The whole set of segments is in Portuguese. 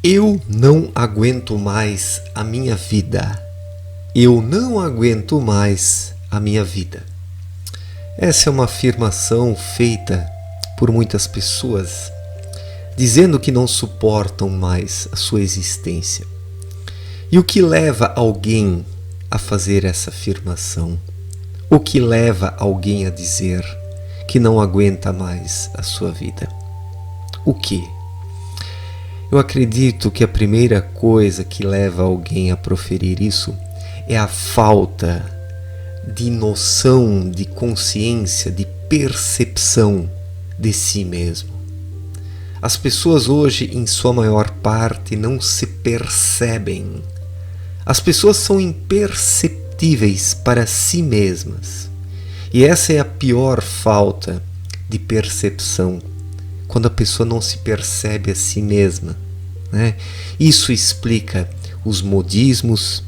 Eu não aguento mais a minha vida. Eu não aguento mais a minha vida. Essa é uma afirmação feita por muitas pessoas, dizendo que não suportam mais a sua existência. E o que leva alguém a fazer essa afirmação? O que leva alguém a dizer que não aguenta mais a sua vida? O que? Eu acredito que a primeira coisa que leva alguém a proferir isso é a falta de noção, de consciência, de percepção de si mesmo. As pessoas hoje, em sua maior parte, não se percebem. As pessoas são imperceptíveis para si mesmas. E essa é a pior falta de percepção, quando a pessoa não se percebe a si mesma, né? Isso explica os modismos,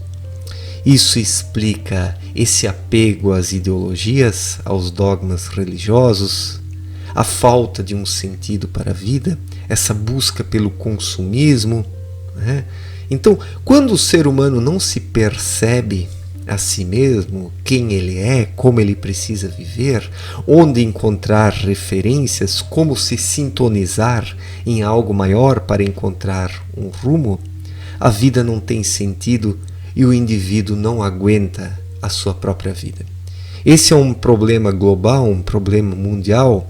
isso explica esse apego às ideologias, aos dogmas religiosos, a falta de um sentido para a vida, essa busca pelo consumismo, né? Então, quando o ser humano não se percebe a si mesmo, quem ele é, como ele precisa viver, onde encontrar referências, como se sintonizar em algo maior para encontrar um rumo, a vida não tem sentido e o indivíduo não aguenta a sua própria vida. Esse é um problema global, um problema mundial,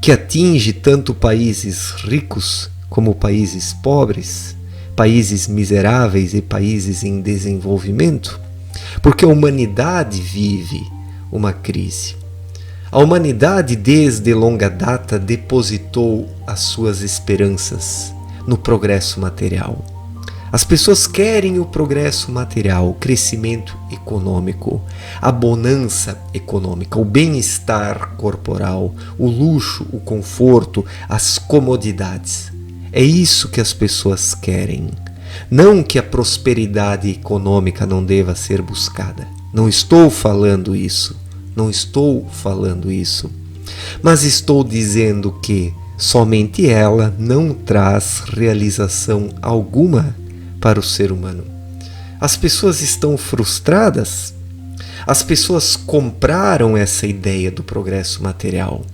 que atinge tanto países ricos como países pobres, países miseráveis e países em desenvolvimento, porque a humanidade vive uma crise. A humanidade, desde longa data, depositou as suas esperanças no progresso material. As pessoas querem o progresso material, o crescimento econômico, a bonança econômica, o bem-estar corporal, o luxo, o conforto, as comodidades. É isso que as pessoas querem. Não que a prosperidade econômica não deva ser buscada. Não estou falando isso. Não estou falando isso. Mas estou dizendo que somente ela não traz realização alguma para o ser humano. As pessoas estão frustradas. As pessoas compraram essa ideia do progresso material,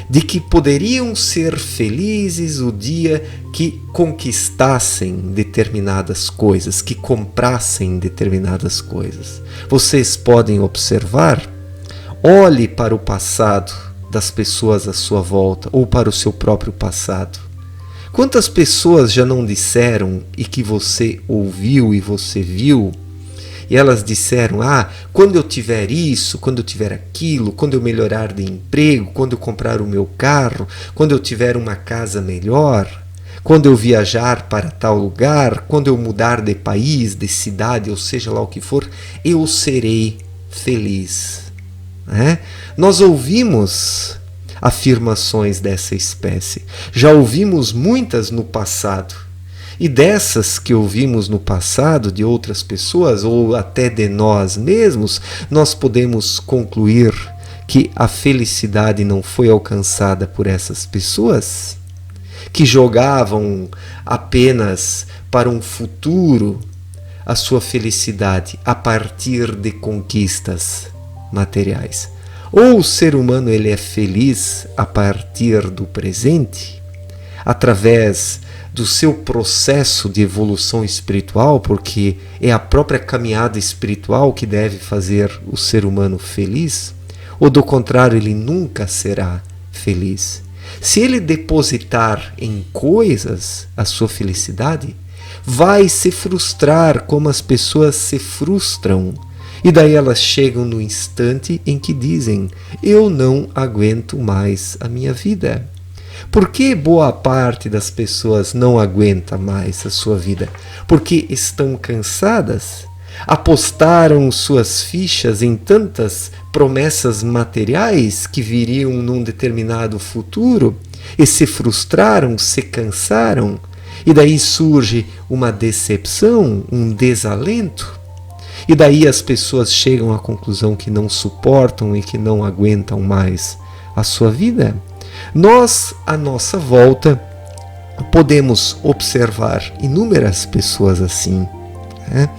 de que poderiam ser felizes o dia que conquistassem determinadas coisas, que comprassem determinadas coisas. Vocês podem observar, olhe para o passado das pessoas à sua volta, ou para o seu próprio passado. Quantas pessoas já não disseram, e que você ouviu e você viu, e elas disseram, quando eu tiver isso, quando eu tiver aquilo, quando eu melhorar de emprego, quando eu comprar o meu carro, quando eu tiver uma casa melhor, quando eu viajar para tal lugar, quando eu mudar de país, de cidade, ou seja lá o que for, eu serei feliz. Nós ouvimos afirmações dessa espécie. Já ouvimos muitas no passado. E dessas que ouvimos no passado de outras pessoas, ou até de nós mesmos, nós podemos concluir que a felicidade não foi alcançada por essas pessoas, que jogavam apenas para um futuro a sua felicidade a partir de conquistas materiais. Ou o ser humano ele é feliz a partir do presente, através do seu processo de evolução espiritual, porque é a própria caminhada espiritual que deve fazer o ser humano feliz, ou do contrário, ele nunca será feliz. Se ele depositar em coisas a sua felicidade, vai se frustrar como as pessoas se frustram. E daí elas chegam no instante em que dizem, eu não aguento mais a minha vida. Por que boa parte das pessoas não aguenta mais a sua vida? Porque estão cansadas, apostaram suas fichas em tantas promessas materiais que viriam num determinado futuro e se frustraram, se cansaram, e daí surge uma decepção, um desalento. E daí as pessoas chegam à conclusão que não suportam e que não aguentam mais a sua vida. Nós, à nossa volta, podemos observar inúmeras pessoas assim, né?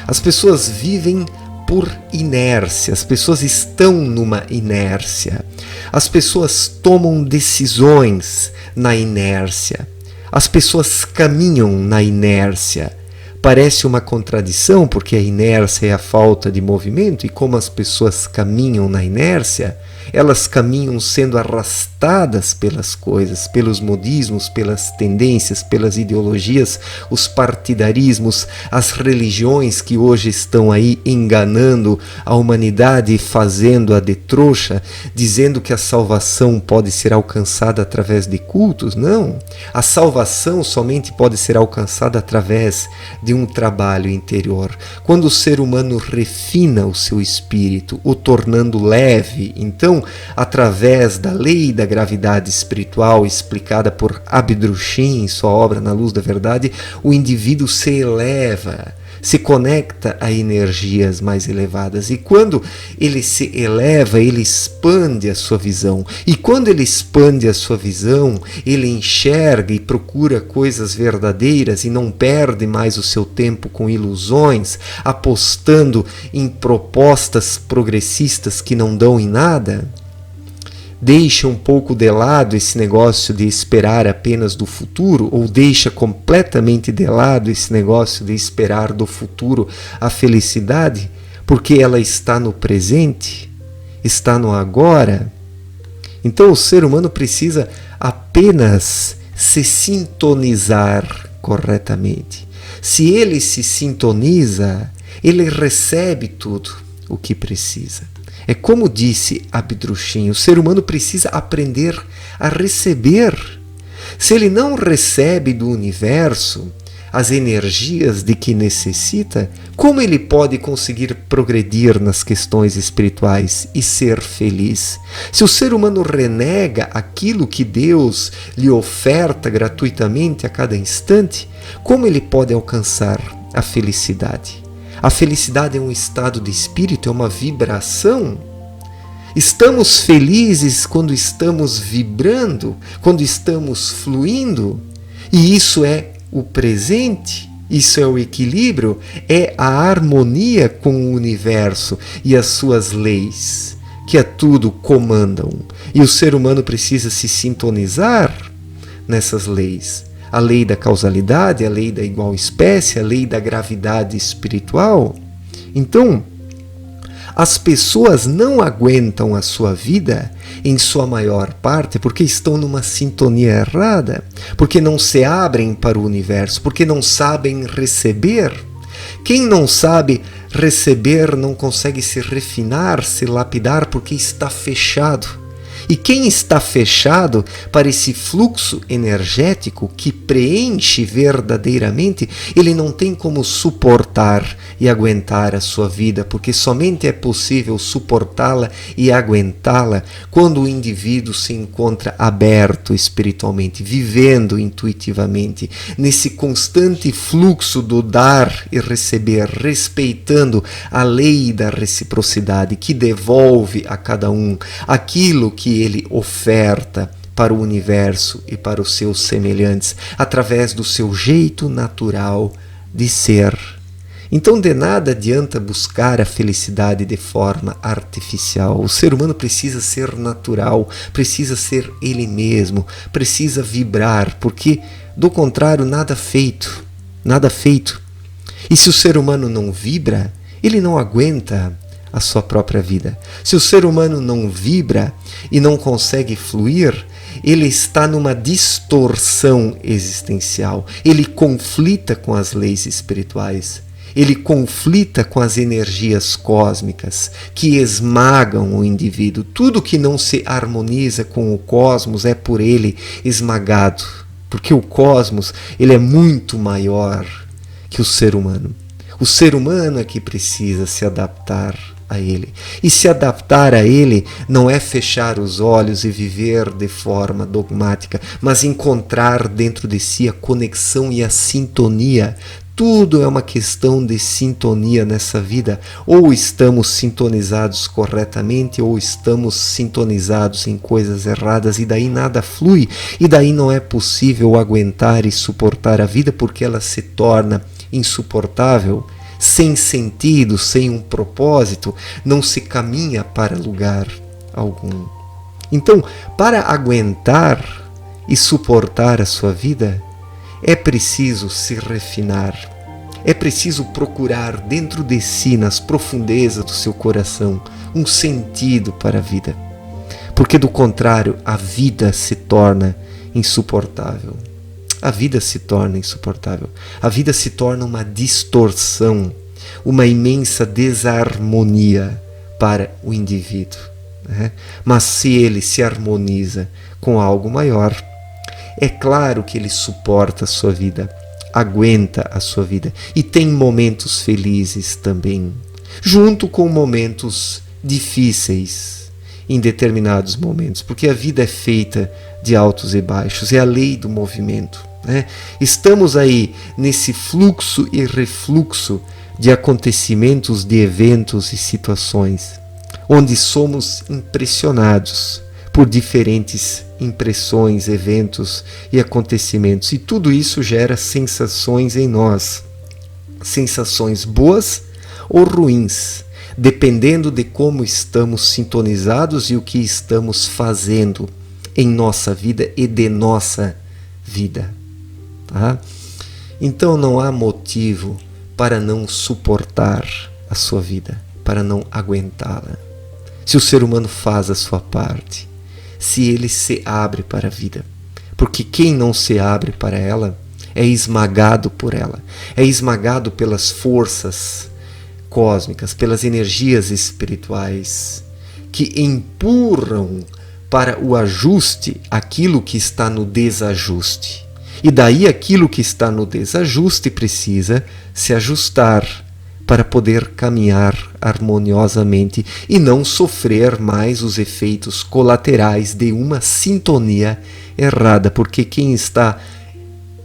As pessoas vivem por inércia, as pessoas estão numa inércia, as pessoas tomam decisões na inércia, as pessoas caminham na inércia. Parece uma contradição, porque a inércia é a falta de movimento, e como as pessoas caminham na inércia, elas caminham sendo arrastadas pelas coisas, pelos modismos, pelas tendências, pelas ideologias, os partidarismos, as religiões que hoje estão aí enganando a humanidade e fazendo-a de trouxa, dizendo que a salvação pode ser alcançada através de cultos. Não, a salvação somente pode ser alcançada através de um trabalho interior. Quando o ser humano refina o seu espírito, o tornando leve, então, através da lei da gravidade espiritual explicada por Abdrushim em sua obra Na Luz da Verdade, o indivíduo se eleva, se conecta a energias mais elevadas, e quando ele se eleva, ele expande a sua visão, e quando ele expande a sua visão, ele enxerga e procura coisas verdadeiras e não perde mais o seu tempo com ilusões, apostando em propostas progressistas que não dão em nada. Deixa um pouco de lado esse negócio de esperar apenas do futuro, ou deixa completamente de lado esse negócio de esperar do futuro a felicidade, porque ela está no presente, está no agora. Então o ser humano precisa apenas se sintonizar corretamente. Se ele se sintoniza, ele recebe tudo o que precisa. É como disse Abdrushim, o ser humano precisa aprender a receber. Se ele não recebe do universo as energias de que necessita, como ele pode conseguir progredir nas questões espirituais e ser feliz? Se o ser humano renega aquilo que Deus lhe oferta gratuitamente a cada instante, como ele pode alcançar a felicidade? A felicidade é um estado de espírito, é uma vibração. Estamos felizes quando estamos vibrando, quando estamos fluindo. E isso é o presente, isso é o equilíbrio, é a harmonia com o universo e as suas leis, que a tudo comandam. E o ser humano precisa se sintonizar nessas leis. A lei da causalidade, a lei da igual espécie, a lei da gravidade espiritual. Então, as pessoas não aguentam a sua vida, em sua maior parte, porque estão numa sintonia errada, porque não se abrem para o universo, porque não sabem receber. Quem não sabe receber não consegue se refinar, se lapidar, porque está fechado. E quem está fechado para esse fluxo energético que preenche verdadeiramente, ele não tem como suportar e aguentar a sua vida, porque somente é possível suportá-la e aguentá-la quando o indivíduo se encontra aberto espiritualmente, vivendo intuitivamente, nesse constante fluxo do dar e receber, respeitando a lei da reciprocidade que devolve a cada um aquilo que ele oferta para o universo e para os seus semelhantes, através do seu jeito natural de ser. Então de nada adianta buscar a felicidade de forma artificial. O ser humano precisa ser natural, precisa ser ele mesmo, precisa vibrar, porque do contrário nada feito, nada feito. E se o ser humano não vibra, ele não aguenta a sua própria vida. Se o ser humano não vibra e não consegue fluir, ele está numa distorção existencial. Ele conflita com as leis espirituais. Ele conflita com as energias cósmicas que esmagam o indivíduo. Tudo que não se harmoniza com o cosmos é por ele esmagado. Porque o cosmos ele é muito maior que o ser humano. O ser humano é que precisa se adaptar a ele. E se adaptar a ele não é fechar os olhos e viver de forma dogmática, mas encontrar dentro de si a conexão e a sintonia Tudo é uma questão de sintonia nessa vida. Ou estamos sintonizados corretamente, ou estamos sintonizados em coisas erradas, e daí nada flui, e daí não é possível aguentar e suportar a vida, porque ela se torna insuportável, sem sentido, sem um propósito, não se caminha para lugar algum. Então, para aguentar e suportar a sua vida, é preciso se refinar, é preciso procurar dentro de si, nas profundezas do seu coração, um sentido para a vida. Porque do contrário, a vida se torna insuportável. A vida se torna insuportável. A vida se torna uma distorção, uma imensa desarmonia para o indivíduo. Mas se ele se harmoniza com algo maior, é claro que ele suporta a sua vida, aguenta a sua vida e tem momentos felizes também, junto com momentos difíceis em determinados momentos, porque a vida é feita de altos e baixos, é a lei do movimento. Estamos aí nesse fluxo e refluxo de acontecimentos, de eventos e situações, onde somos impressionados por diferentes impressões, eventos e acontecimentos. E tudo isso gera sensações em nós. Sensações boas ou ruins, dependendo de como estamos sintonizados e o que estamos fazendo em nossa vida e de nossa vida. Tá? Então não há motivo para não suportar a sua vida, para não aguentá-la. Se o ser humano faz a sua parte, se ele se abre para a vida. Porque quem não se abre para ela é esmagado por ela, é esmagado pelas forças cósmicas, pelas energias espirituais que empurram para o ajuste aquilo que está no desajuste. E daí aquilo que está no desajuste precisa se ajustar para poder caminhar harmoniosamente e não sofrer mais os efeitos colaterais de uma sintonia errada, porque quem está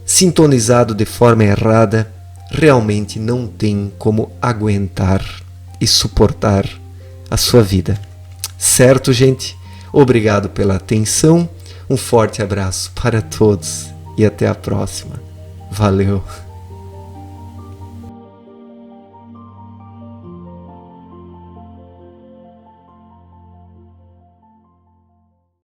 sintonizado de forma errada realmente não tem como aguentar e suportar a sua vida. Certo, gente? Obrigado pela atenção, um forte abraço para todos e até a próxima. Valeu!